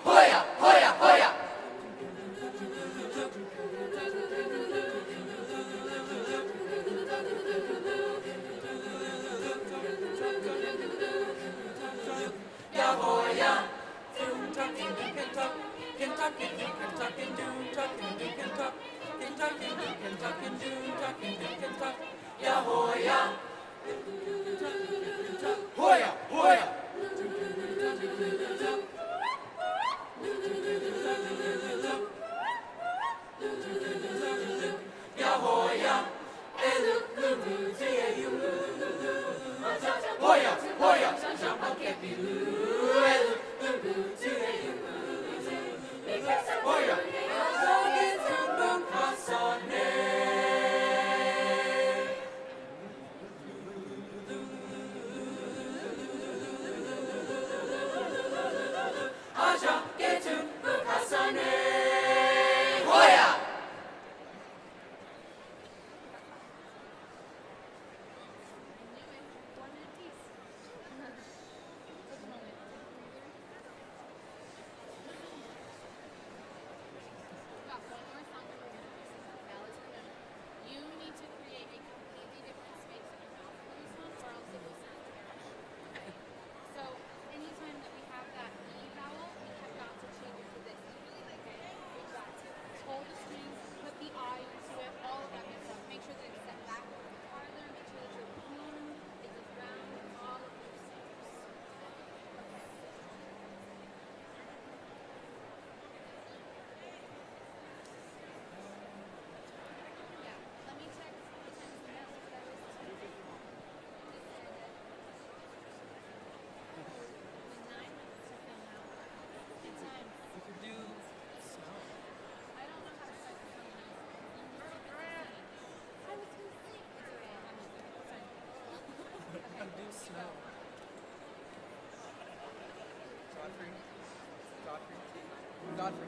Hoya, hoya, hoya. Hoya, hoya. Hoya, hoya. Hoya. Aja getum bukasane. Hoya. You need to create a completely different space in your mouth for this one, or else it will sound terrible. Okay? So anytime that we have that E vowel, we have got to change it to this. Usually like we've got to hold the string, put the I into it, all of that good stuff. Make sure that it's set back a little bit farther, make sure that your plume is around all of your steps. Yeah, let me check the times now. That was with 9 minutes to fill now. Good times. You could do snow. I don't know how to start the phone now. I was gonna sing. It's okay. I'm not good. It's fine. You could do snow. Godfrey. Godfrey. Godfrey.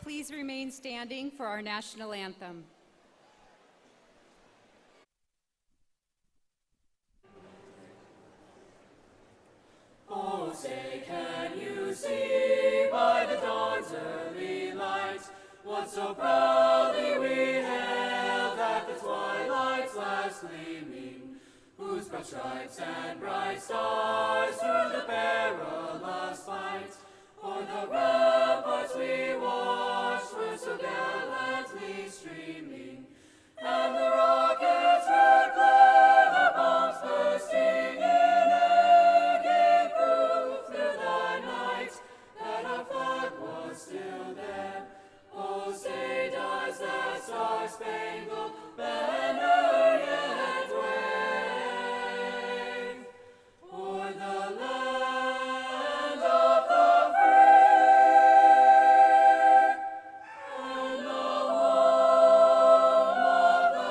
Please remain standing for our national anthem. Oh, say, can you see by the dawn's early light what so proudly we hailed at the twilight's last gleaming, whose broad stripes and bright stars through the perilous fight o'er the ramparts we watched were so gallantly streaming, and the rockets red glare, the bombs bursting in air, gave proof through the night that our flag was still there. Oh, say, does that star-spangled banner yet wave o'er the land of the free and the home of the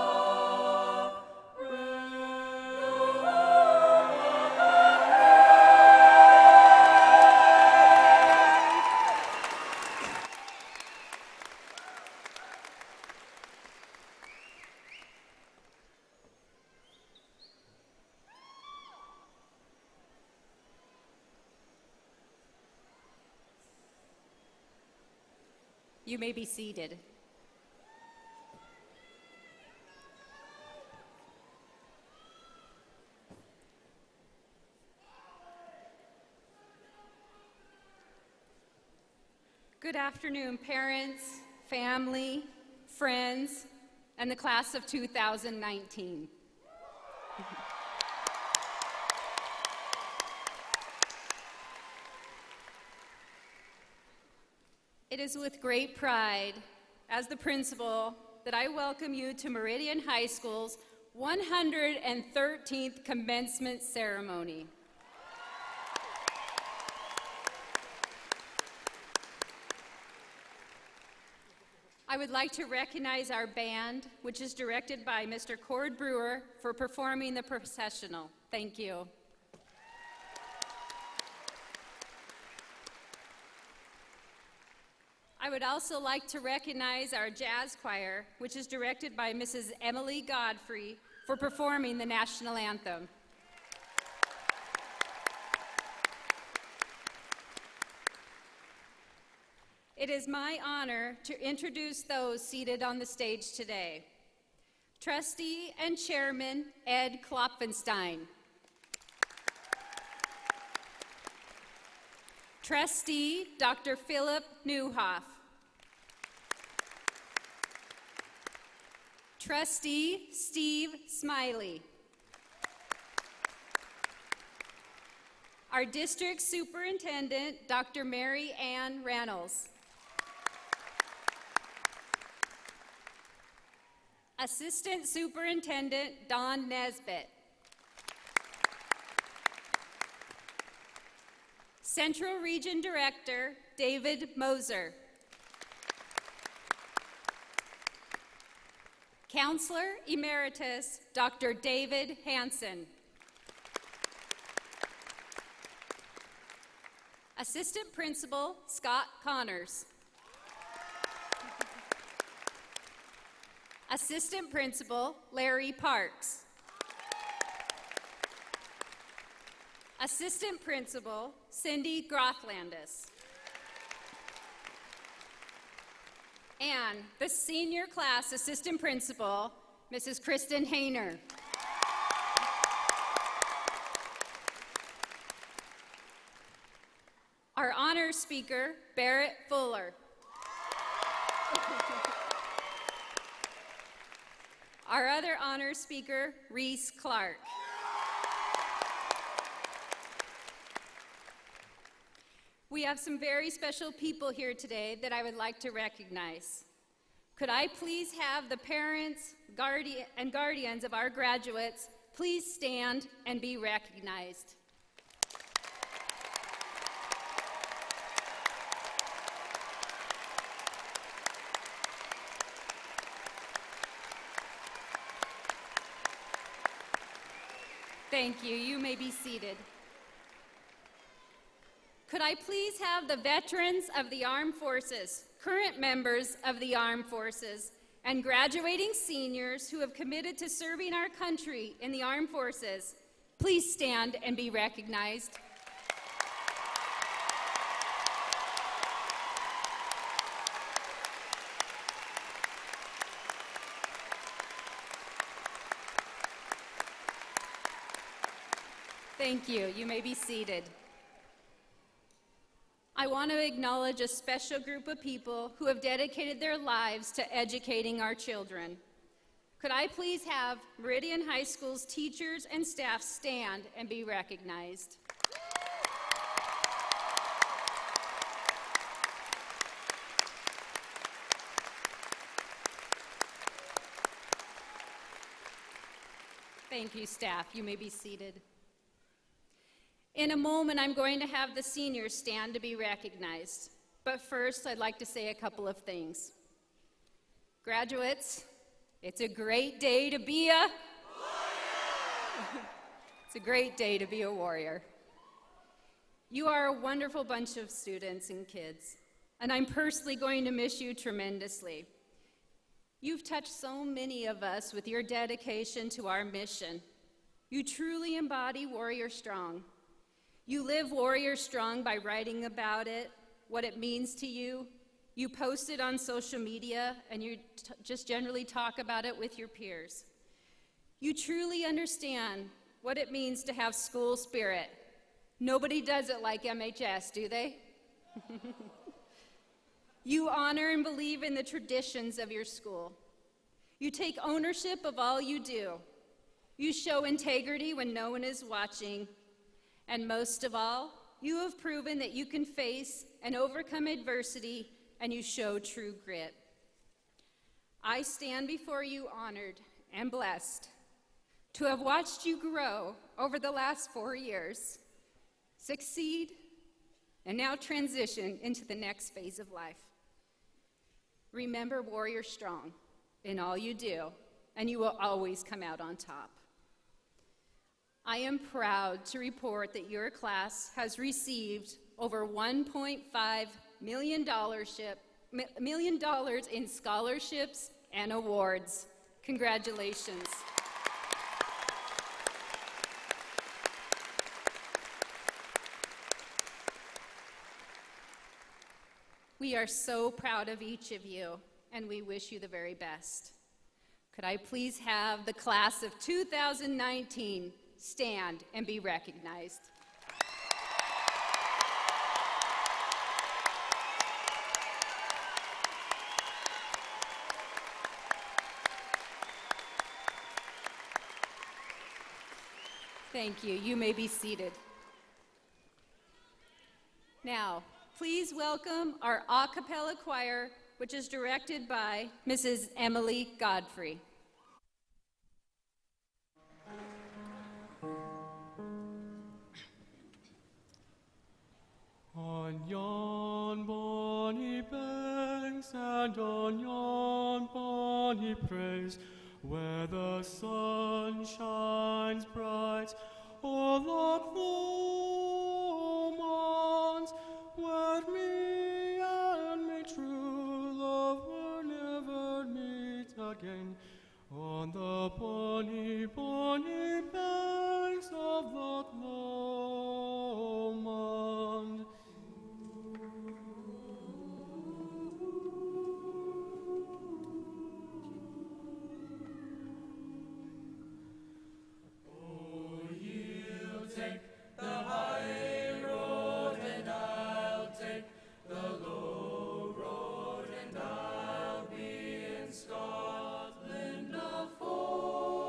You may be seated. Good afternoon, parents, family, friends, and the class of 2019. It is with great pride, as the principal, that I welcome you to Meridian High School's 113th commencement ceremony. I would like to recognize our band, which is directed by Mr. Cord Brewer, for performing the processional. Thank you. I would also like to recognize our jazz choir, which is directed by Mrs. Emily Godfrey, for performing the national anthem. It is my honor to introduce those seated on the stage today. Trustee and Chairman Ed Klopfenstein. Trustee Dr. Philip Newhoff. Trustee Steve Smiley. Our District Superintendent, Dr. Mary Ann Reynolds. Assistant Superintendent Don Nesbitt. Central Region Director David Moser. Counselor Emeritus Dr. David Hansen. Assistant Principal Scott Connors. Assistant Principal Larry Parks. Assistant Principal Cindy Grothlandis. And the Senior Class Assistant Principal, Mrs. Kristen Hayner. Our honor speaker, Barrett Fuller. Our other honor speaker, Reese Clark. We have some very special people here today that I would like to recognize. Could I please have the parents and guardians of our graduates please stand and be recognized. Thank you. You may be seated. Could I please have the veterans of the armed forces, current members of the armed forces, and graduating seniors who have committed to serving our country in the armed forces, please stand and be recognized. Thank you. You may be seated. I want to acknowledge a special group of people who have dedicated their lives to educating our children. Could I please have Meridian High School's teachers and staff stand and be recognized? Thank you, staff. You may be seated. In a moment, I'm going to have the seniors stand to be recognized. But first, I'd like to say a couple of things. Graduates, it's a great day to be a warrior. It's a great day to be a warrior. You are a wonderful bunch of students and kids, and I'm personally going to miss you tremendously. You've touched so many of us with your dedication to our mission. You truly embody Warrior Strong. You live Warrior Strong by writing about it, what it means to you. You post it on social media, and you just generally talk about it with your peers. You truly understand what it means to have school spirit. Nobody does it like MHS, do they? You honor and believe in the traditions of your school. You take ownership of all you do. You show integrity when no one is watching. And most of all, you have proven that you can face and overcome adversity, and you show true grit. I stand before you honored and blessed to have watched you grow over the last 4 years, succeed, and now transition into the next phase of life. Remember Warrior Strong in all you do, and you will always come out on top. I am proud to report that your class has received over $1.5 million in scholarships and awards. Congratulations. We are so proud of each of you, and we wish you the very best. Could I please have the class of 2019 stand and be recognized? Thank you. You may be seated. Now, please welcome our a cappella choir, which is directed by Mrs. Emily Godfrey. On yon bonny banks and on yon bonny braes, where the sun shines bright o'er Loch Lomond, where me and my true love will never meet again, on the bonny, bonny banks of Loch Lomond. Scotland afar.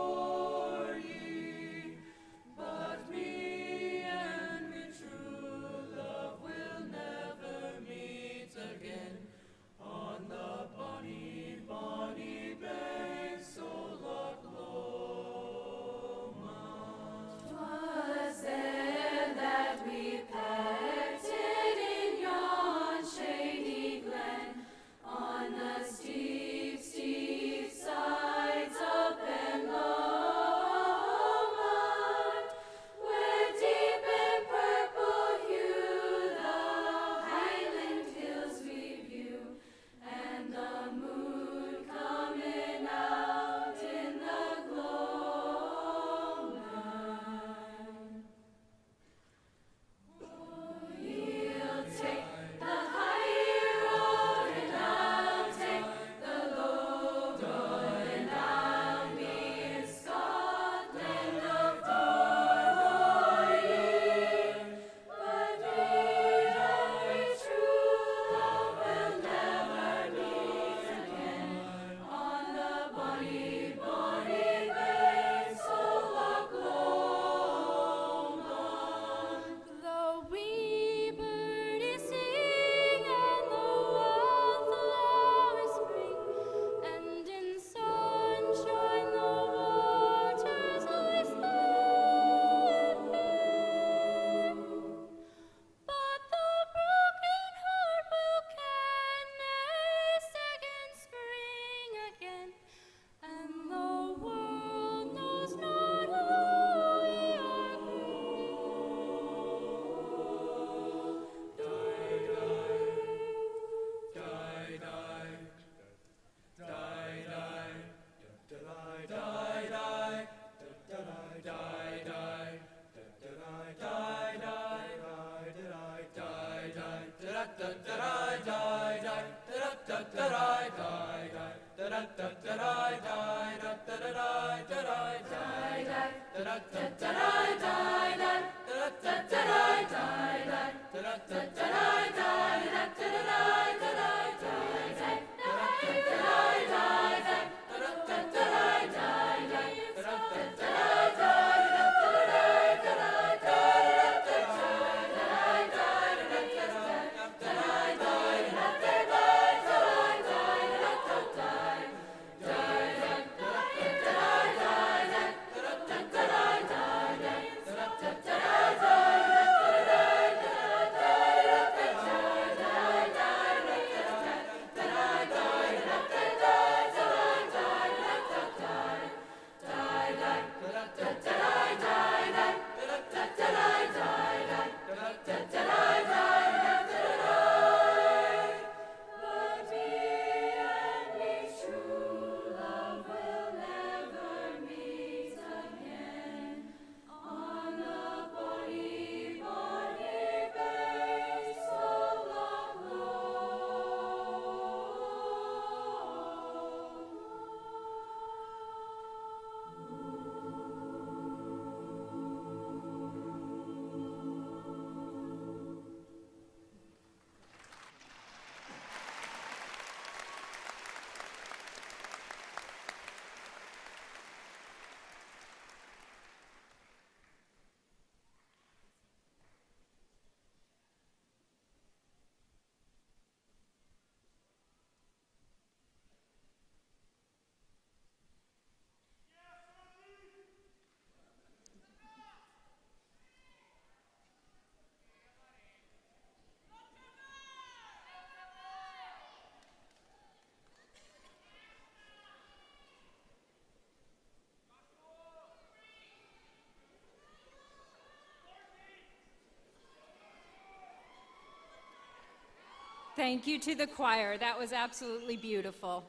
Thank you to the choir. That was absolutely beautiful.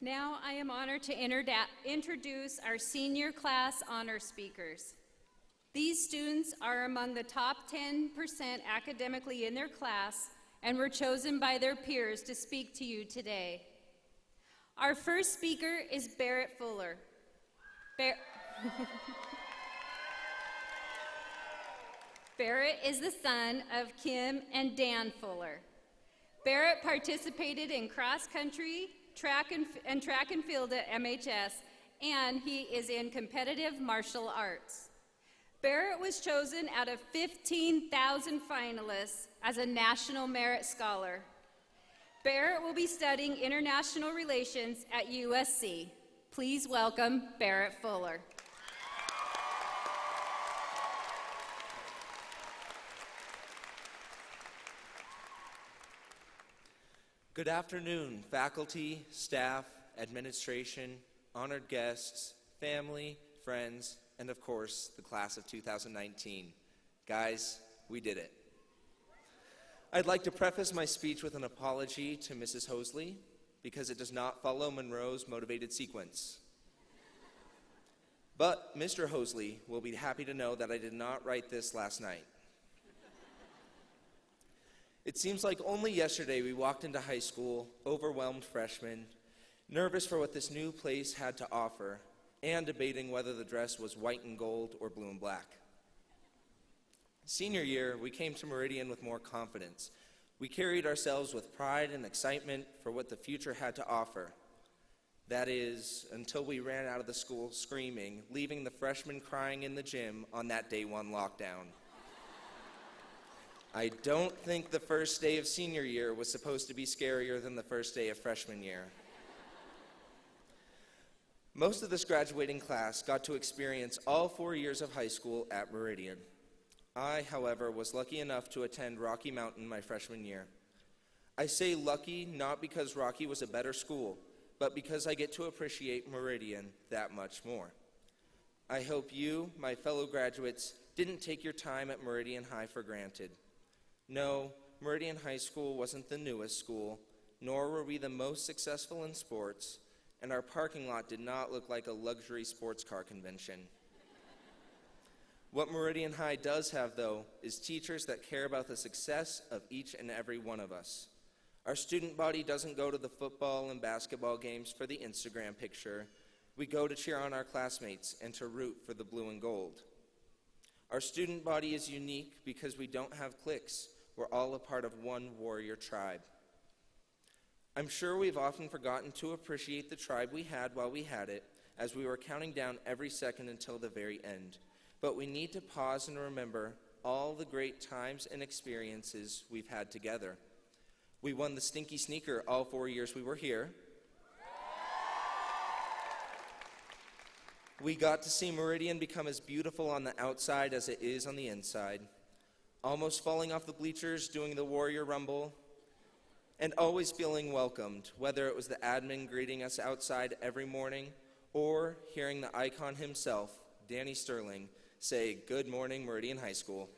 Now I am honored to introduce our senior class honor speakers. These students are among the top 10% academically in their class and were chosen by their peers to speak to you today. Our first speaker is Barrett Fuller. Barrett is the son of Kim and Dan Fuller. Barrett participated in cross country, track and field at MHS, and he is in competitive martial arts. Barrett was chosen out of 15,000 finalists as a National Merit Scholar. Barrett will be studying international relations at USC. Please welcome Barrett Fuller. Good afternoon, faculty, staff, administration, honored guests, family, friends, and of course, the class of 2019. Guys, we did it. I'd like to preface my speech with an apology to Mrs. Hosley because it does not follow Monroe's motivated sequence. But Mr. Hosley will be happy to know that I did not write this last night. It seems like only yesterday we walked into high school, overwhelmed freshmen, nervous for what this new place had to offer, and debating whether the dress was white and gold or blue and black. Senior year, we came to Meridian with more confidence. We carried ourselves with pride and excitement for what the future had to offer. That is, until we ran out of the school screaming, leaving the freshmen crying in the gym on that day one lockdown. I don't think the first day of senior year was supposed to be scarier than the first day of freshman year. Most of this graduating class got to experience all 4 years of high school at Meridian. I, however, was lucky enough to attend Rocky Mountain my freshman year. I say lucky not because Rocky was a better school, but because I get to appreciate Meridian that much more. I hope you, my fellow graduates, didn't take your time at Meridian High for granted. No, Meridian High School wasn't the newest school, nor were we the most successful in sports, and our parking lot did not look like a luxury sports car convention. What Meridian High does have, though, is teachers that care about the success of each and every one of us. Our student body doesn't go to the football and basketball games for the Instagram picture. We go to cheer on our classmates and to root for the blue and gold. Our student body is unique because we don't have cliques. We're all a part of one warrior tribe. I'm sure we've often forgotten to appreciate the tribe we had while we had it, as we were counting down every second until the very end. But we need to pause and remember all the great times and experiences we've had together. We won the Stinky Sneaker all 4 years we were here. We got to see Meridian become as beautiful on the outside as it is on the inside, almost falling off the bleachers doing the Warrior Rumble, and always feeling welcomed, whether it was the admin greeting us outside every morning or hearing the icon himself, Danny Sterling, say, "Good morning, Meridian High School."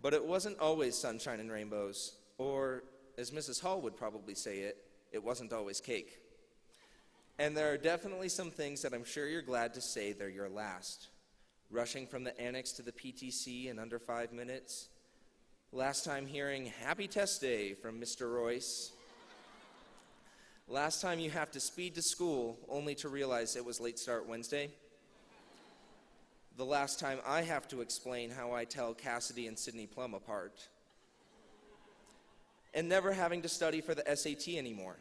But it wasn't always sunshine and rainbows, or, as Mrs. Hall would probably say it wasn't always cake. And there are definitely some things that I'm sure you're glad to say they're your last. Rushing from the annex to the PTC in under 5 minutes. Last time hearing "Happy Test Day" from Mr. Royce. Last time you have to speed to school only to realize it was late start Wednesday. The last time I have to explain how I tell Cassidy and Sydney Plum apart. And never having to study for the SAT anymore.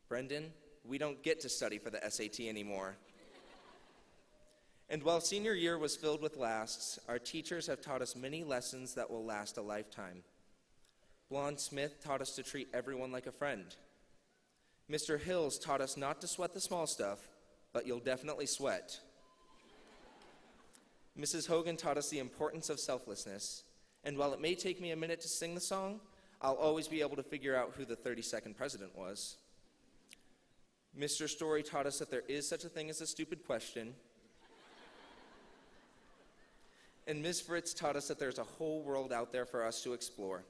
Brendan, we don't get to study for the SAT anymore. And while senior year was filled with lasts, our teachers have taught us many lessons that will last a lifetime. Blonde Smith taught us to treat everyone like a friend. Mr. Hills taught us not to sweat the small stuff, but you'll definitely sweat. Mrs. Hogan taught us the importance of selflessness, and while it may take me a minute to sing the song, I'll always be able to figure out who the 32nd president was. Mr. Story taught us that there is such a thing as a stupid question. And Ms. Fritz taught us that there's a whole world out there for us to explore.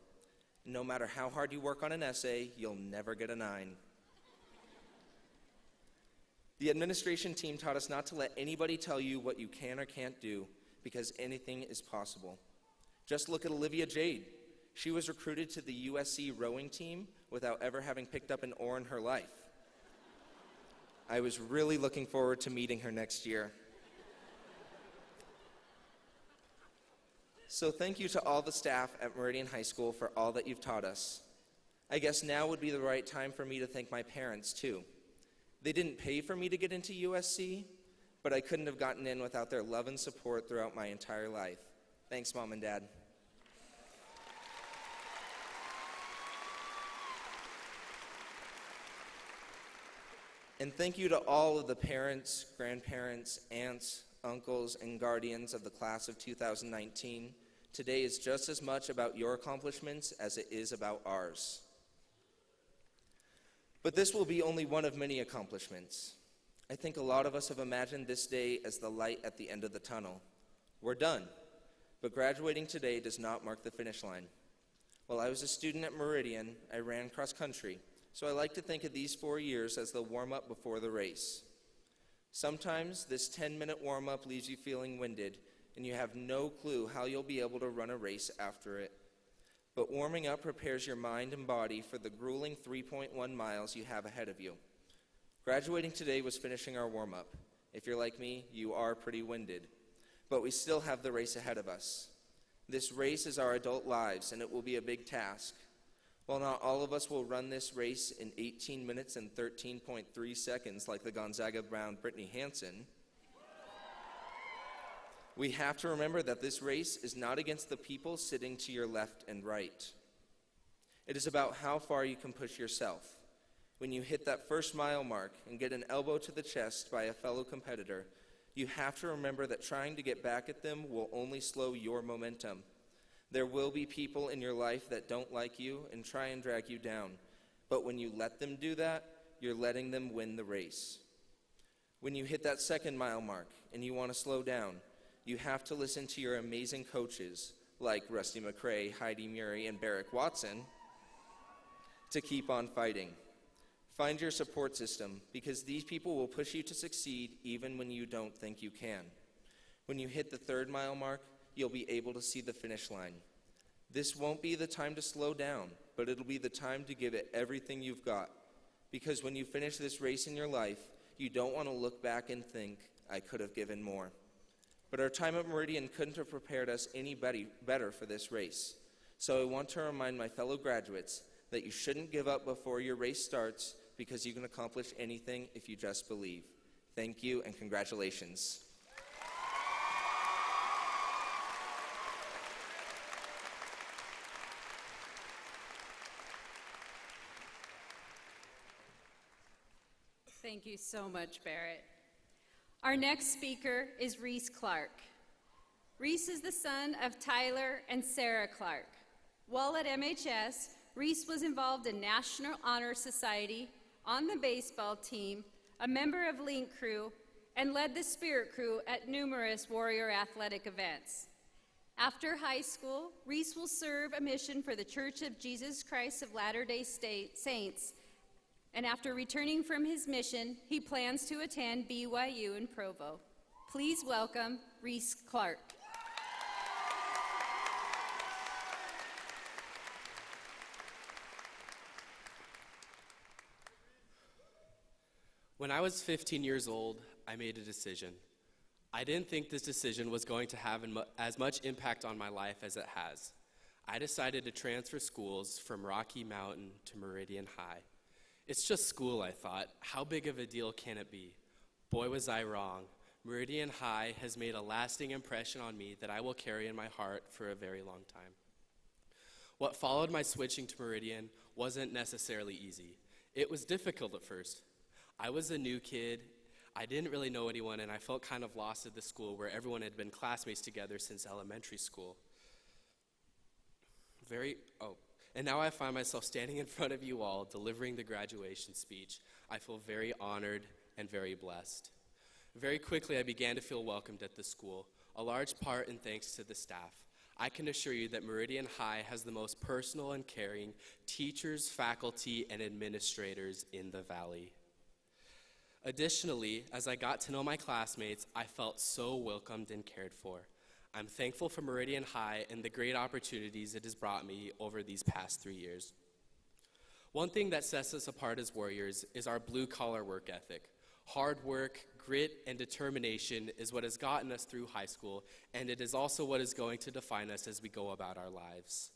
No matter how hard you work on an essay, you'll never get a 9. The administration team taught us not to let anybody tell you what you can or can't do, because anything is possible. Just look at Olivia Jade. She was recruited to the USC rowing team without ever having picked up an oar in her life. I was really looking forward to meeting her next year. So thank you to all the staff at Meridian High School for all that you've taught us. I guess now would be the right time for me to thank my parents, too. They didn't pay for me to get into USC, but I couldn't have gotten in without their love and support throughout my entire life. Thanks, Mom and Dad. And thank you to all of the parents, grandparents, aunts, uncles, and guardians of the class of 2019. Today is just as much about your accomplishments as it is about ours. But this will be only one of many accomplishments. I think a lot of us have imagined this day as the light at the end of the tunnel. We're done, but graduating today does not mark the finish line. While I was a student at Meridian, I ran cross country, so I like to think of these 4 years as the warm-up before the race. Sometimes this 10-minute warm-up leaves you feeling winded, and you have no clue how you'll be able to run a race after it. But warming up prepares your mind and body for the grueling 3.1 miles you have ahead of you. Graduating today was finishing our warm-up. If you're like me, you are pretty winded. But we still have the race ahead of us. This race is our adult lives, and it will be a big task. While not all of us will run this race in 18 minutes and 13.3 seconds like the Gonzaga-bound Brittany Hansen, we have to remember that this race is not against the people sitting to your left and right. It is about how far you can push yourself. When you hit that first mile mark and get an elbow to the chest by a fellow competitor, you have to remember that trying to get back at them will only slow your momentum. There will be people in your life that don't like you and try and drag you down. But when you let them do that, you're letting them win the race. When you hit that second mile mark and you want to slow down, you have to listen to your amazing coaches, like Rusty McCray, Heidi Murray, and Barrick Watson, to keep on fighting. Find your support system, because these people will push you to succeed even when you don't think you can. When you hit the 3rd-mile mark, you'll be able to see the finish line. This won't be the time to slow down, but it'll be the time to give it everything you've got. Because when you finish this race in your life, you don't want to look back and think, I could have given more. But our time at Meridian couldn't have prepared us any better for this race. So I want to remind my fellow graduates that you shouldn't give up before your race starts, because you can accomplish anything if you just believe. Thank you and congratulations. Thank you so much, Barrett. Our next speaker is Reese Clark. Reese is the son of Tyler and Sarah Clark. While at MHS, Reese was involved in National Honor Society, on the baseball team, a member of Link Crew, and led the Spirit Crew at numerous Warrior athletic events. After high school, Reese will serve a mission for the Church of Jesus Christ of Latter-day Saints, and after returning from his mission, he plans to attend BYU in Provo. Please welcome Reese Clark. When I was 15 years old, I made a decision. I didn't think this decision was going to have as much impact on my life as it has. I decided to transfer schools from Rocky Mountain to Meridian High. It's just school, I thought. How big of a deal can it be? Boy, was I wrong. Meridian High has made a lasting impression on me that I will carry in my heart for a very long time. What followed my switching to Meridian wasn't necessarily easy. It was difficult at first. I was a new kid. I didn't really know anyone, and I felt kind of lost at the school where everyone had been classmates together since elementary school. And now I find myself standing in front of you all, delivering the graduation speech. I feel very honored and very blessed. Very quickly, I began to feel welcomed at the school, a large part in thanks to the staff. I can assure you that Meridian High has the most personal and caring teachers, faculty, and administrators in the Valley. Additionally, as I got to know my classmates, I felt so welcomed and cared for. I'm thankful for Meridian High and the great opportunities it has brought me over these past 3 years. One thing that sets us apart as Warriors is our blue-collar work ethic. Hard work, grit, and determination is what has gotten us through high school, and it is also what is going to define us as we go about our lives.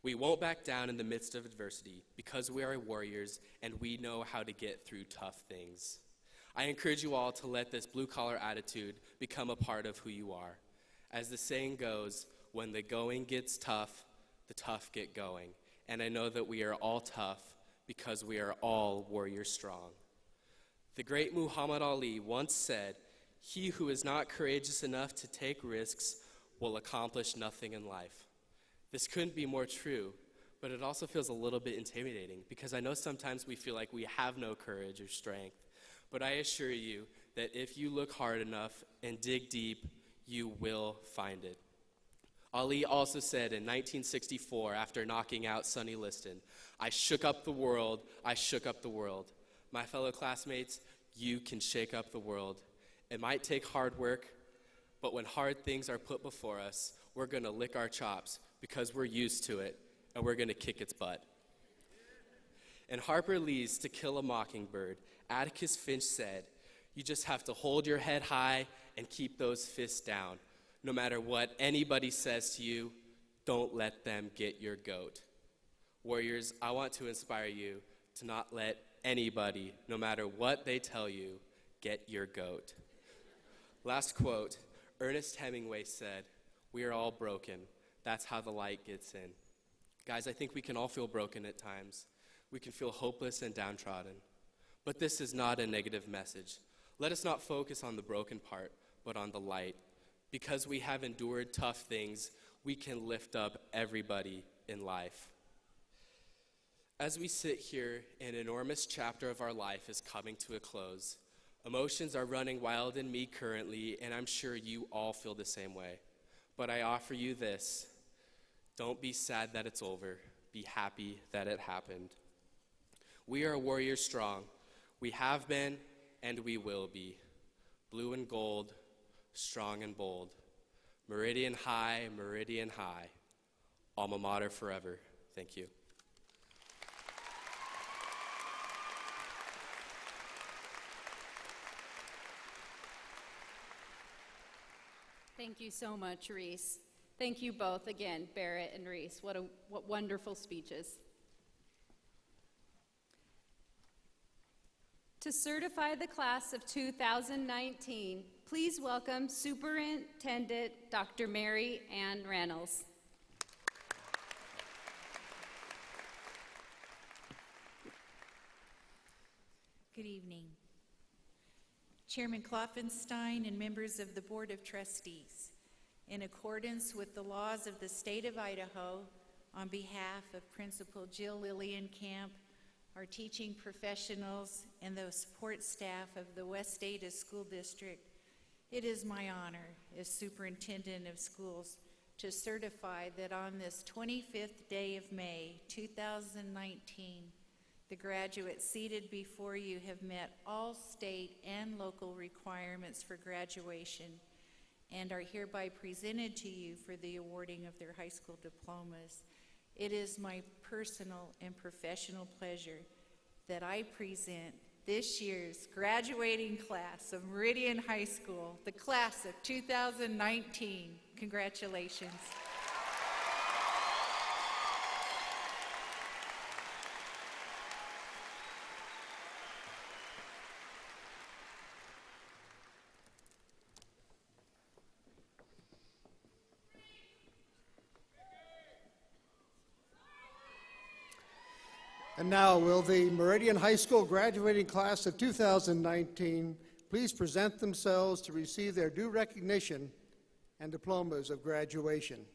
We won't back down in the midst of adversity because we are Warriors and we know how to get through tough things. I encourage you all to let this blue-collar attitude become a part of who you are. As the saying goes, when the going gets tough, the tough get going. And I know that we are all tough because we are all warrior strong. The great Muhammad Ali once said, "He who is not courageous enough to take risks will accomplish nothing in life." This couldn't be more true, but it also feels a little bit intimidating because I know sometimes we feel like we have no courage or strength. But I assure you that if you look hard enough and dig deep, you will find it. Ali also said in 1964, after knocking out Sonny Liston, "I shook up the world, I shook up the world." My fellow classmates, you can shake up the world. It might take hard work, but when hard things are put before us, we're going to lick our chops because we're used to it, and we're going to kick its butt. In Harper Lee's To Kill a Mockingbird, Atticus Finch said, "You just have to hold your head high and keep those fists down. No matter what anybody says to you, don't let them get your goat." Warriors, I want to inspire you to not let anybody, no matter what they tell you, get your goat. Last quote, Ernest Hemingway said, "We are all broken. That's how the light gets in." Guys, I think we can all feel broken at times. We can feel hopeless and downtrodden. But this is not a negative message. Let us not focus on the broken part, but on the light. Because we have endured tough things, we can lift up everybody in life. As we sit here, an enormous chapter of our life is coming to a close. Emotions are running wild in me currently, and I'm sure you all feel the same way. But I offer you this. Don't be sad that it's over. Be happy that it happened. We are warriors strong. We have been and we will be. Blue and gold, strong and bold. Meridian High, Meridian High. Alma mater forever. Thank you. Thank you so much, Reese. Thank you both again, Barrett and Reese. What wonderful speeches. To certify the class of 2019, please welcome Superintendent Dr. Mary Ann Reynolds. Good evening. Chairman Klopfenstein and members of the Board of Trustees, in accordance with the laws of the state of Idaho, on behalf of Principal Jill Lillienkamp, our teaching professionals, and the support staff of the West Ada School District, it is my honor as Superintendent of Schools to certify that on this 25th day of May, 2019, the graduates seated before you have met all state and local requirements for graduation and are hereby presented to you for the awarding of their high school diplomas. It is my personal and professional pleasure that I present this year's graduating class of Meridian High School, the class of 2019. Congratulations. And now, will the Meridian High School graduating class of 2019 please present themselves to receive their due recognition and diplomas of graduation.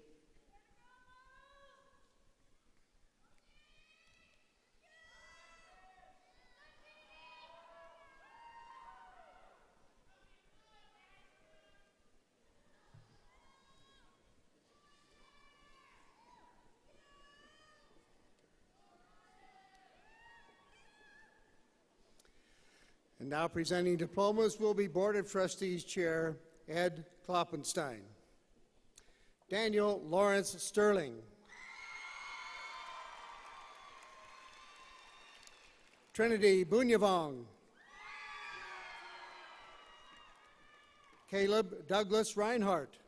And now presenting diplomas will be Board of Trustees Chair Ed Kloppenstein. Daniel Lawrence Sterling. Trinity Bunyavong. Caleb Douglas Reinhardt.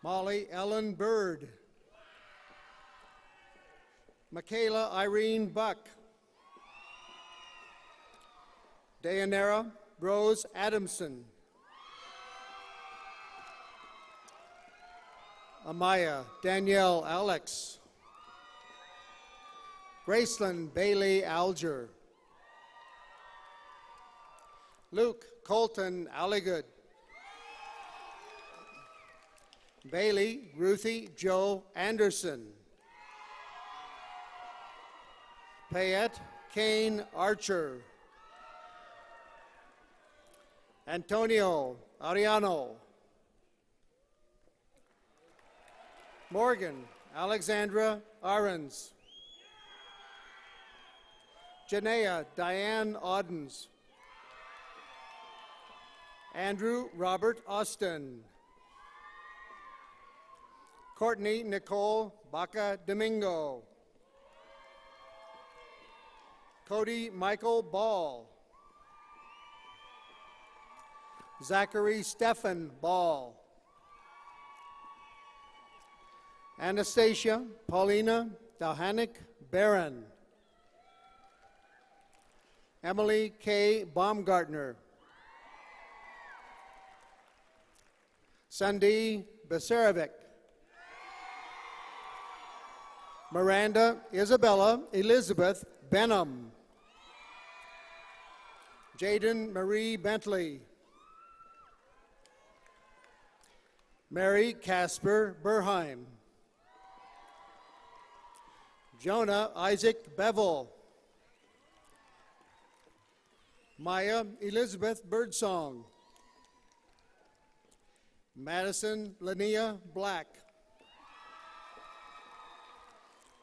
Molly Ellen Bird. Michaela Irene Buck. Dayanara Rose Adamson. Amaya Danielle Alex. Graceland Bailey Alger. Luke Colton Alligood. Bailey Ruthie Joe Anderson. Payette Kane Archer. Antonio Ariano. Morgan Alexandra Ahrens. Janaea Diane Audens. Andrew Robert Austin. Courtney Nicole Baca Domingo. Cody Michael Ball. Zachary Stephan Ball. Anastasia Paulina Dalhanic Barron. Emily K. Baumgartner. Sundee Besarovic. Miranda Isabella Elizabeth Benham. Jaden Marie Bentley. Mary Casper Burheim. Jonah Isaac Bevel. Maya Elizabeth Birdsong. Madison Linnea Black.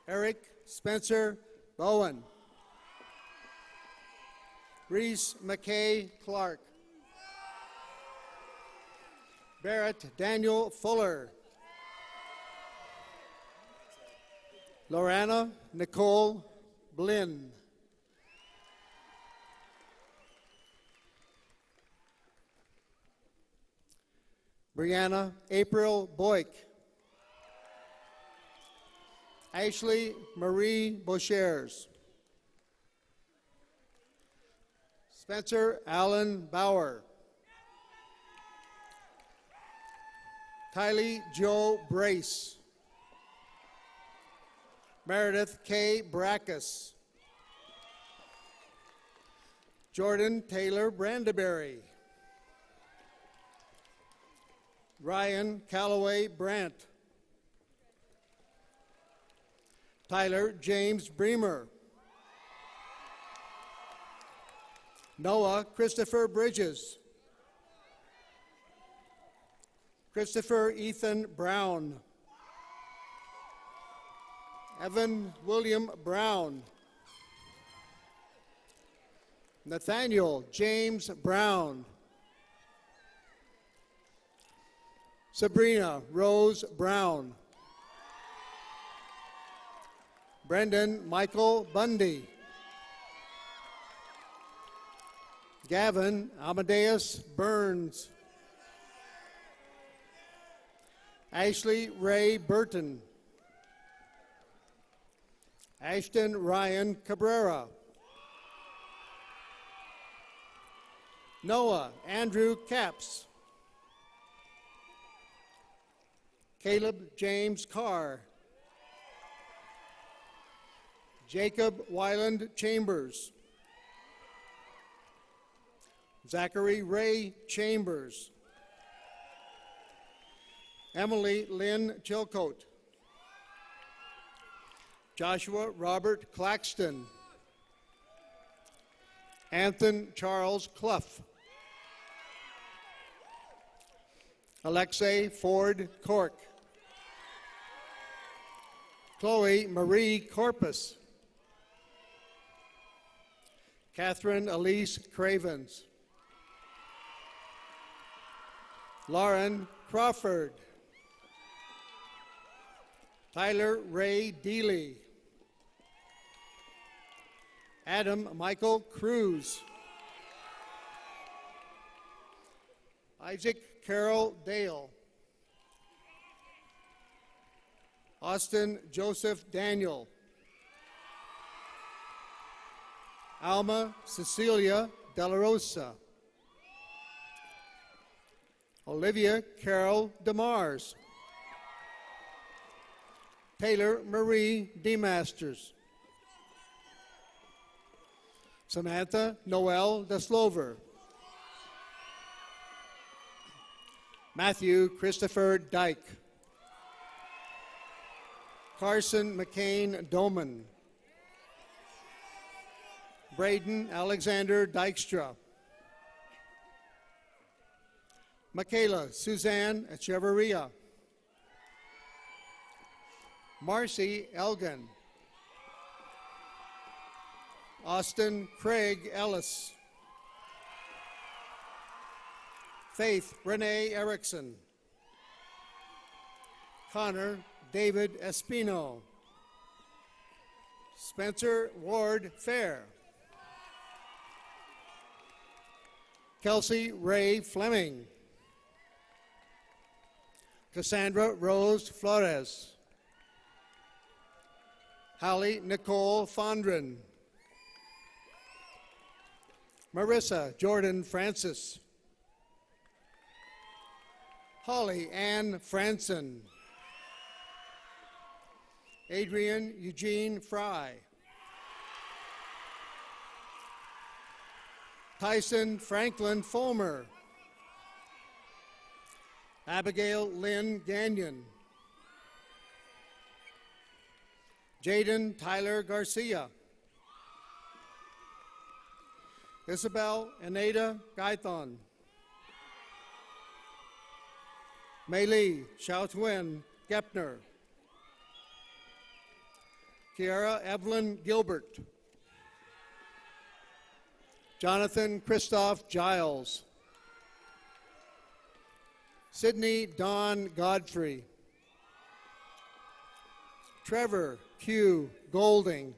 Eric Spencer Bowen. Reese McKay Clark. Barrett Daniel Fuller. Lorana Nicole Blinn. Brianna April Boyk. Ashley Marie Bochers. Spencer Allen Bauer. Kylie Joe Brace. Meredith K. Brackus. Jordan Taylor Brandeberry. Ryan Calloway Brandt. Tyler James Bremer. Noah Christopher Bridges. Christopher Ethan Brown. Evan William Brown. Nathaniel James Brown. Sabrina Rose Brown. Brendan Michael Bundy. Gavin Amadeus Burns. Ashley Ray Burton. Ashton Ryan Cabrera. Noah Andrew Capps. Caleb James Carr. Jacob Wyland Chambers. Zachary Ray Chambers. Emily Lynn Chilcote. Joshua Robert Claxton. Anthony Charles Clough. Alexei Ford Cork. Chloe Marie Corpus. Catherine Elise Cravens. Lauren Crawford. Tyler Ray Deely. Adam Michael Cruz. Isaac Carroll Dale. Austin Joseph Daniel. Alma Cecilia De La Rosa. Olivia Carol DeMars. Taylor Marie DeMasters. Samantha Noel DeSlover. Matthew Christopher Dyke. Carson McCain Doman. Braden Alexander Dykstra. Michaela Suzanne Echeverria. Marcy Elgin. Austin Craig Ellis. Faith Renee Erickson. Connor David Espino. Spencer Ward Fair. Kelsey Ray Fleming. Cassandra Rose Flores. Holly Nicole Fondren. Marissa Jordan Francis. Holly Ann Franson. Adrian Eugene Fry. Tyson Franklin Fulmer. Abigail Lynn Gagnon. Jaden Tyler Garcia. Isabel Aneda Gaithon. Maylee Xiaotwen Gepner. Kiara Evelyn Gilbert. Jonathan Christoph Giles. Sydney Don Godfrey. Trevor Q. Golding.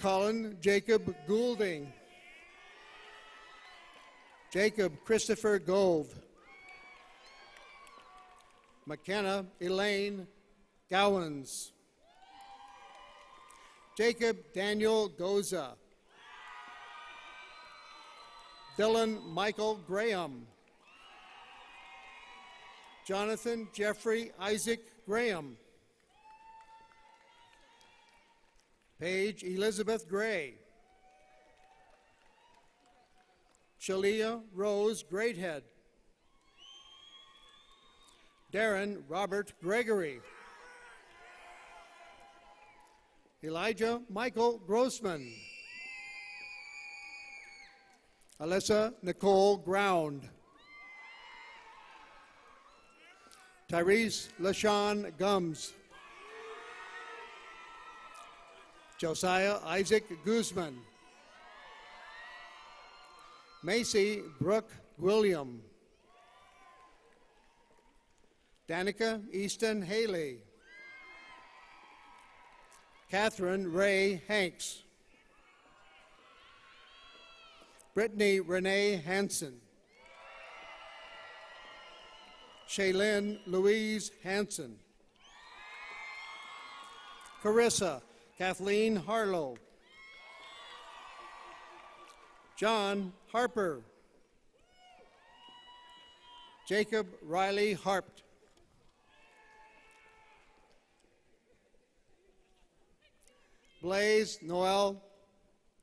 Colin Jacob Goulding. Jacob Christopher Gove. McKenna Elaine Gowans. Jacob Daniel Goza. Dylan Michael Graham. Jonathan Jeffrey Isaac Graham. Paige Elizabeth Gray. Shalia Rose Greathead. Darren Robert Gregory. Elijah Michael Grossman. Alyssa Nicole Ground. Tyrese LaShawn Gums. Josiah Isaac Guzman. Macy Brooke William. Danica Easton Haley. Catherine Ray Hanks. Brittany Renee Hansen. Shaylin Louise Hansen. Carissa Kathleen Harlow. John Harper. Jacob Riley Harpt. Blaze Noel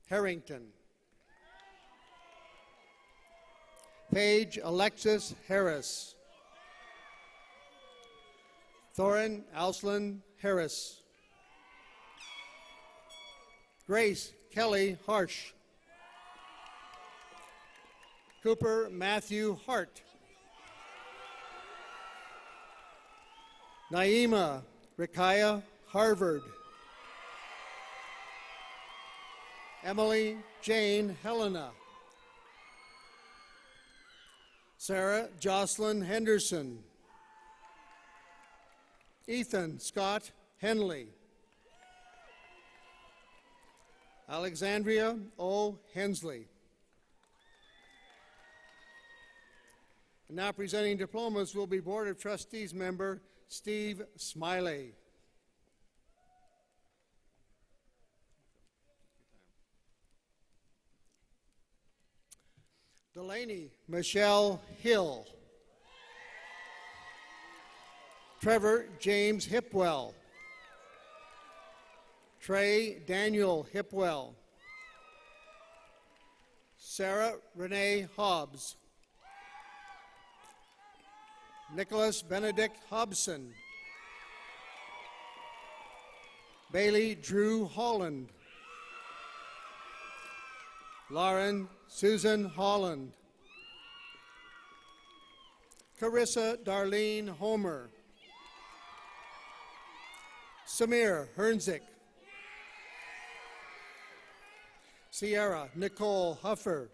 Harrington. Paige Alexis Harris. Thorin Alslin Harris. Grace Kelly Harsh. Cooper Matthew Hart. Naima Rikaya Harvard. Emily Jane Helena. Sarah Jocelyn Henderson. Ethan Scott Henley. Alexandria O. Hensley. And now presenting diplomas will be Board of Trustees member Steve Smiley. Delaney Michelle Hill. Trevor James Hipwell. Trey Daniel Hipwell. Sarah Renee Hobbs. Nicholas Benedict Hobson. Bailey Drew Holland. Lauren Susan Holland. Carissa Darlene Homer. Samir Hernzik. Sierra Nicole Huffer.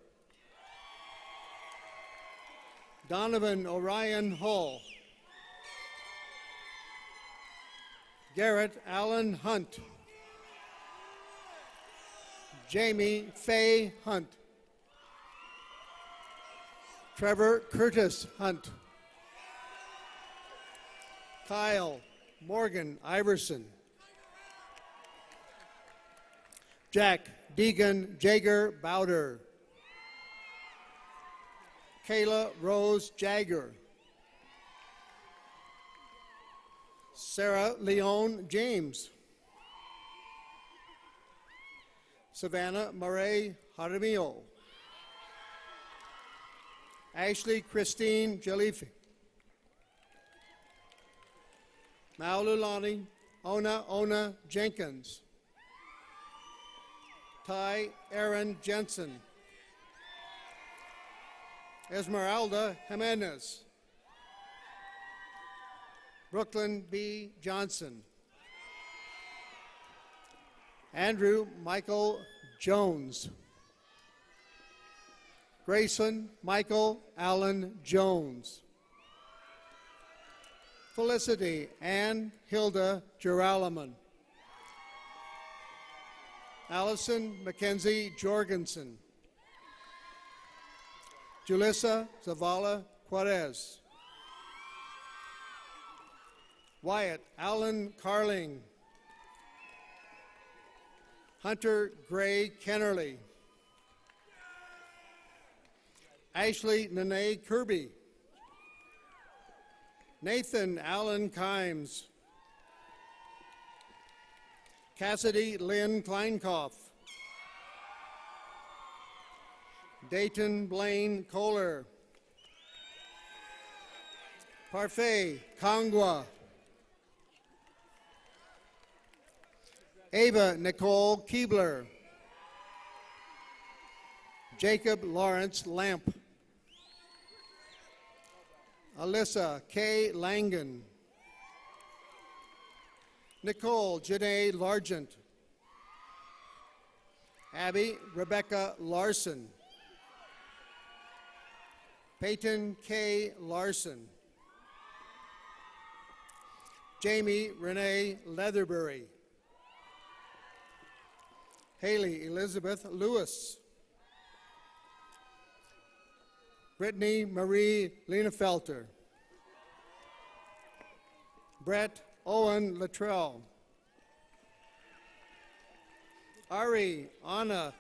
Donovan Orion Hall. Garrett Allen Hunt. Jamie Faye Hunt. Trevor Curtis Hunt. Kyle Morgan Iverson. Jack Deegan Jager Bowder. Kayla Rose Jagger. Sarah Leone James. Savannah Murray Jaramillo. Ashley Christine Jalifi. Maululani Ona Jenkins. Ty Aaron Jensen. Esmeralda Jimenez. Brooklyn B. Johnson. Andrew Michael Jones. Grayson Michael Allen Jones. Felicity Ann Hilda Geralaman. Allison Mackenzie Jorgensen. Julissa Zavala Juarez. Wyatt Allen Carling. Hunter Gray Kennerly. Ashley Nene Kirby. Nathan Allen Kimes. Cassidy Lynn Kleinkoff. Dayton Blaine Kohler. Parfait Kangwa. Ava Nicole Keebler. Jacob Lawrence Lamp. Alyssa K. Langen. Nicole Janae Largent. Abby Rebecca Larson. Peyton K. Larson. Jamie Renee Leatherbury. Haley Elizabeth Lewis. Brittany Marie Lienefelter. Brett Owen Luttrell. Ari Anna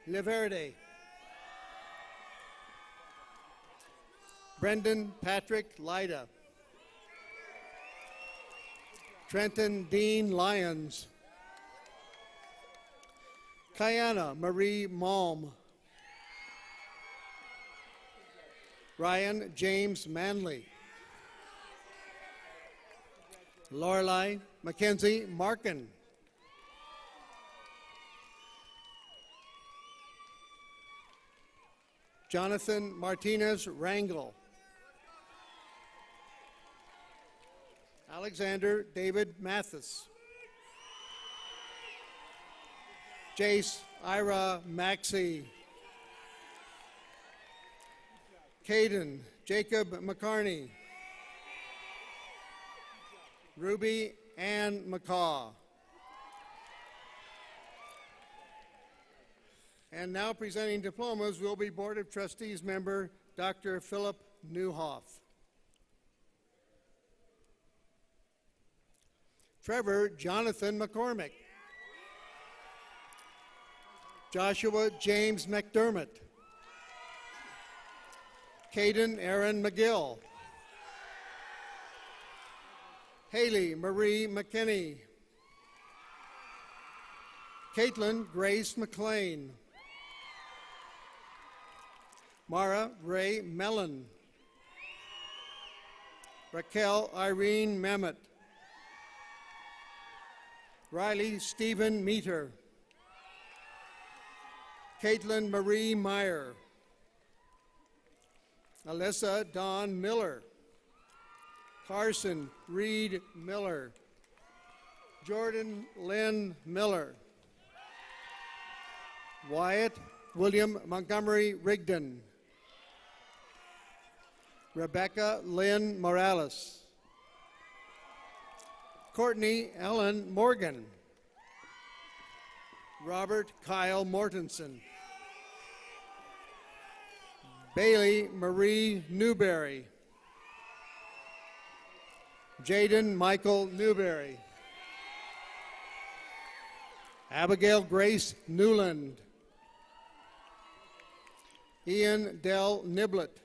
Liverde. Brendan Patrick Lyda. Trenton Dean Lyons. Kayana Marie Malm. Ryan James Manley. Lorelei Mackenzie Markin. Jonathan Martinez Rangel. Alexander David Mathis. Jace Ira Maxey. Caden Jacob McCarney. Ruby Ann McCaw. And now presenting diplomas will be Board of Trustees member Dr. Philip Newhoff. Trevor Jonathan McCormick. Joshua James McDermott. Caden Aaron McGill. Haley Marie McKinney. Caitlin Grace McLean. Mara Ray Mellon. Raquel Irene Mehmet. Riley Stephen Meter. Caitlin Marie Meyer. Alyssa Dawn Miller. Carson Reed Miller. Jordan Lynn Miller. Wyatt William Montgomery Rigdon. Rebecca Lynn Morales. Courtney Ellen Morgan. Robert Kyle Mortensen. Bailey Marie Newberry. Jaden Michael Newberry. Abigail Grace Newland. Ian Dell Niblett.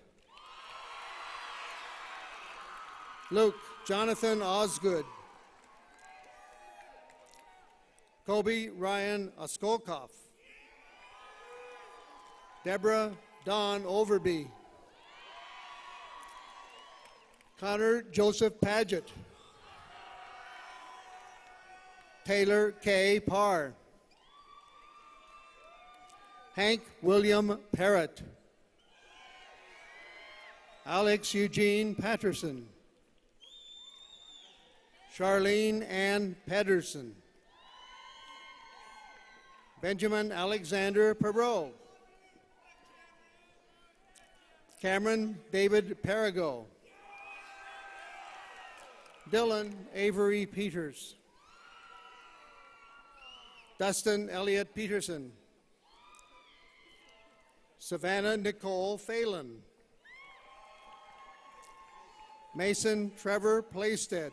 Luke Jonathan Osgood. Kobe Ryan Oskolkoff. Deborah Dawn Overby. Connor Joseph Paget. Taylor K. Parr. Hank William Parrott. Alex Eugene Patterson. Charlene Ann Pedersen. Benjamin Alexander Perot. Cameron David Perigo. Dylan Avery Peters. Dustin Elliott Peterson. Savannah Nicole Phelan. Mason Trevor Plaisted.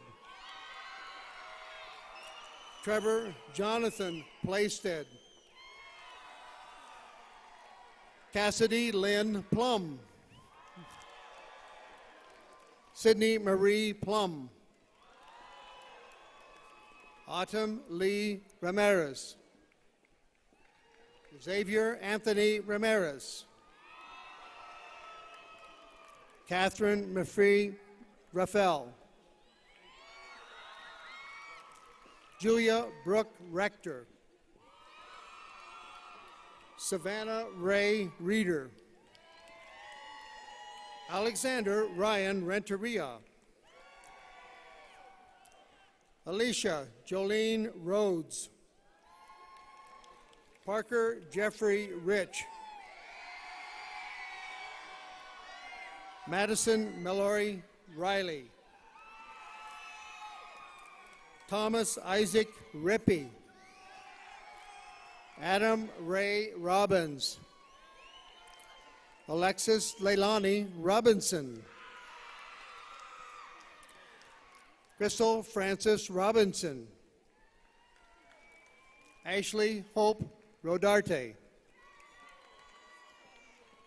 Trevor Jonathan Plaisted. Cassidy Lynn Plum. Sydney Marie Plum. Autumn Lee Ramirez. Xavier Anthony Ramirez. Catherine Maffrey Raphael. Julia Brooke Rector. Savannah Ray Reeder. Alexander Ryan Renteria. Alicia Jolene Rhodes. Parker Jeffrey Rich. Madison Mallory Riley. Thomas Isaac Rippey. Adam Ray Robbins. Alexis Leilani Robinson. Crystal Francis Robinson. Ashley Hope Rodarte.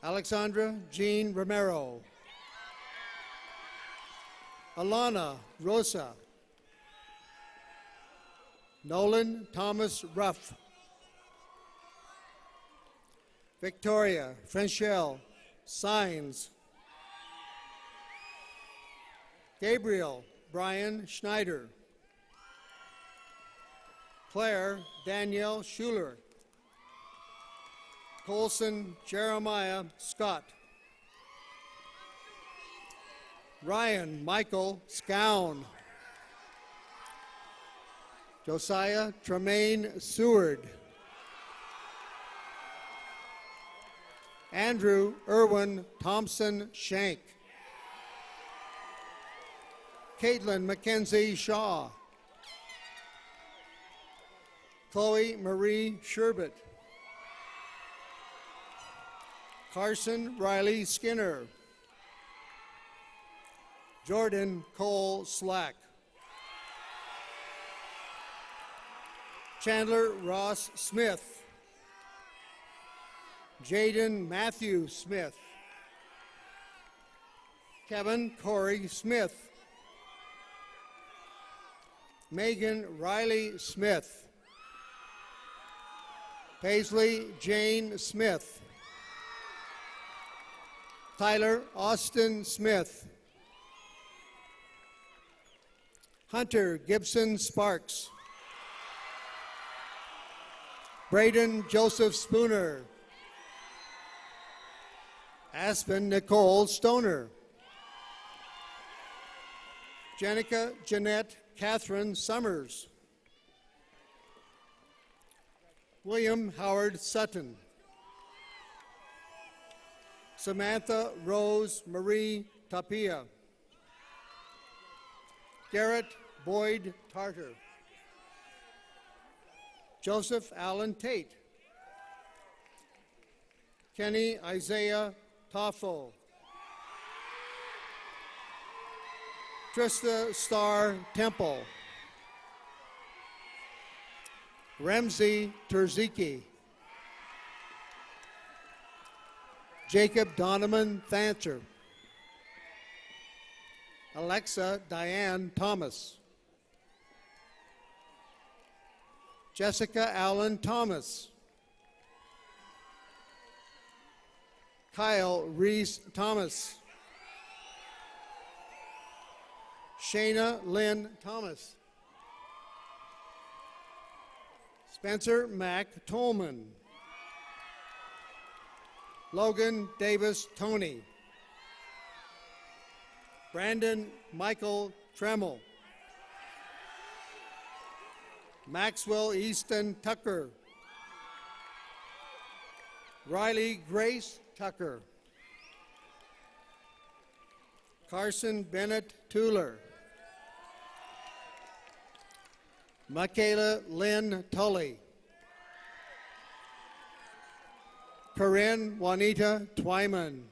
Alexandra Jean Romero. Alana Rosa. Nolan Thomas Ruff. Victoria Frenchelle Signs. Gabriel Brian Schneider. Claire Danielle Schuler. Colson Jeremiah Scott. Ryan Michael Scown. Josiah Tremaine Seward. Andrew Irwin Thompson Shank. Caitlin Mackenzie Shaw. Chloe Marie Sherbet. Carson Riley Skinner. Jordan Cole Slack. Chandler Ross Smith. Jaden Matthew Smith. Kevin Corey Smith. Megan Riley Smith. Paisley Jane Smith. Tyler Austin Smith. Hunter Gibson Sparks. Braden Joseph Spooner. Aspen Nicole Stoner. Jenica Jeanette Catherine Summers. William Howard Sutton. Samantha Rose Marie Tapia. Garrett Boyd Tarter. Joseph Allen Tate. Kenny Isaiah Toffo. Trista Star Temple. Ramsey Terziki. Jacob Donovan Thancher. Alexa Diane Thomas. Jessica Allen Thomas. Kyle Reese Thomas. Shayna Lynn Thomas. Spencer Mack Tolman. Logan Davis Tony. Brandon Michael Tremmel. Maxwell Easton Tucker. Riley Grace Tucker. Carson Bennett Tuller. Michaela Lynn Tully. Corinne Juanita Twyman.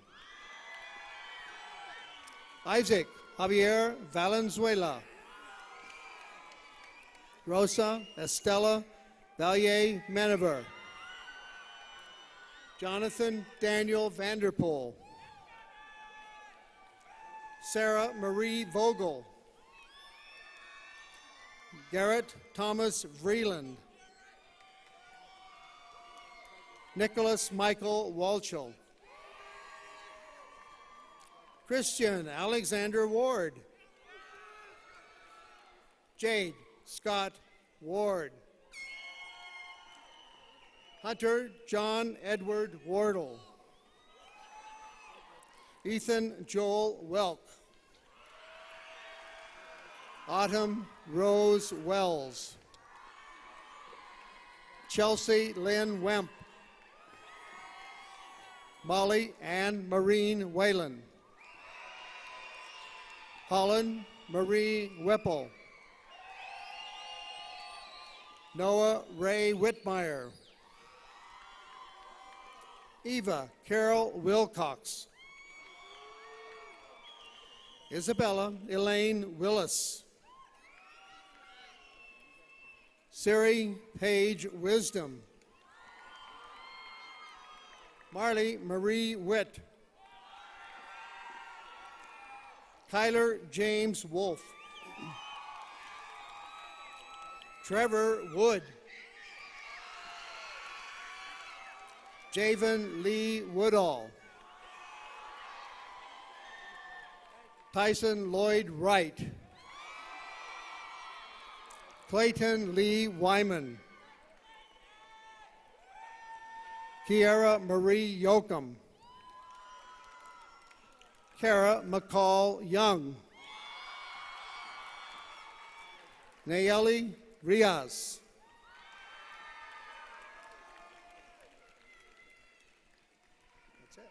Isaac Javier Valenzuela. Rosa Estella Valier Manever. Jonathan Daniel Vanderpool. Sarah Marie Vogel. Garrett Thomas Vreeland. Nicholas Michael Walchel. Christian Alexander Ward. Jade Scott Ward. Hunter John Edward Wardle. Ethan Joel Welk. Autumn Rose Wells. Chelsea Lynn Wemp. Molly Ann Marine Whalen. Holland Marie Whipple. Noah Ray Whitmire. Eva Carol Wilcox. Isabella Elaine Willis. Siri Page Wisdom. Marley Marie Witt. Kyler James Wolf. Trevor Wood. Javen Lee Woodall. Tyson Lloyd Wright. Clayton Lee Wyman. Kiara Marie Yoakum. Kara McCall Young. Nayeli Riaz. That's it.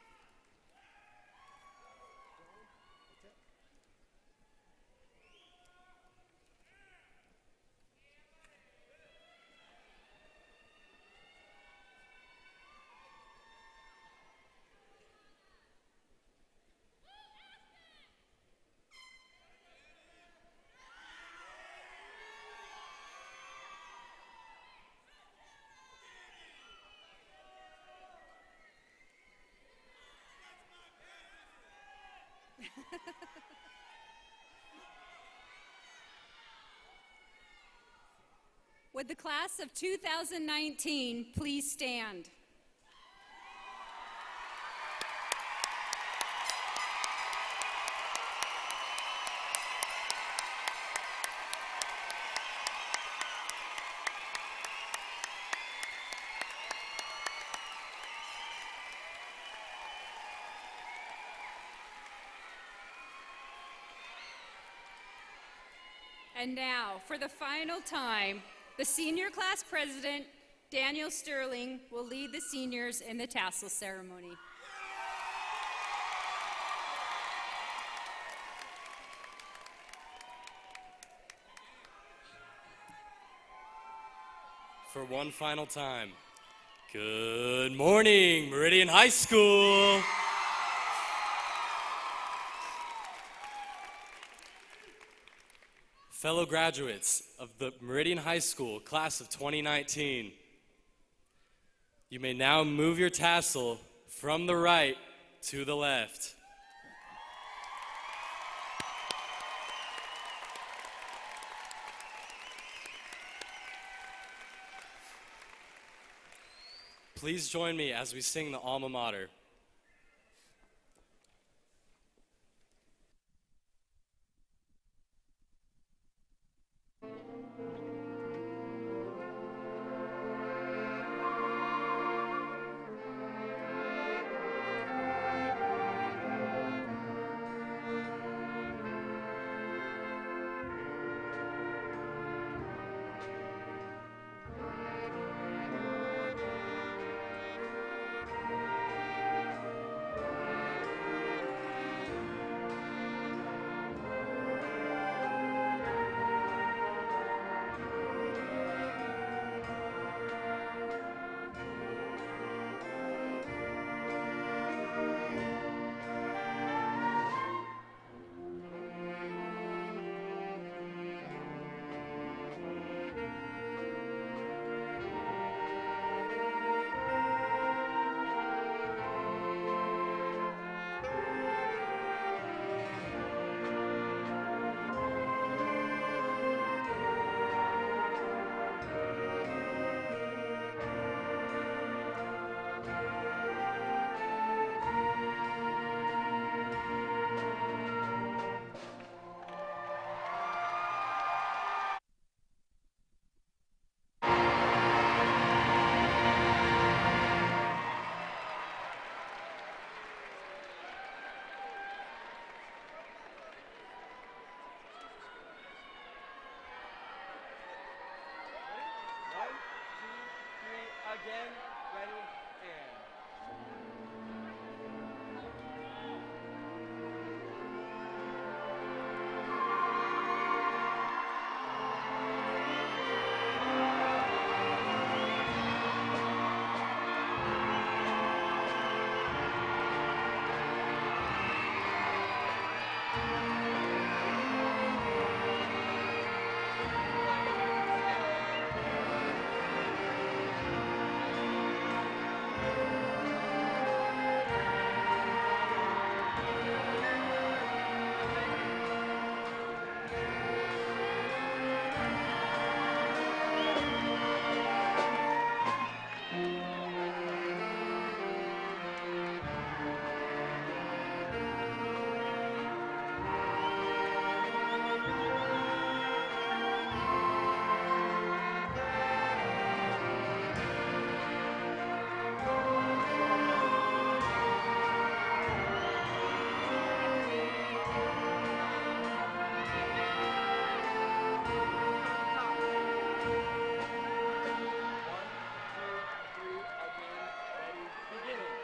Would the class of 2019 please stand? And now, for the final time, the senior class president, Daniel Sterling, will lead the seniors in the tassel ceremony. For one final time, good morning, Meridian High School. Fellow graduates of the Meridian High School class of 2019, you may now move your tassel from the right to the left. Please join me as we sing the alma mater. Again, ready, and. One, two, three, again, ready, beginning.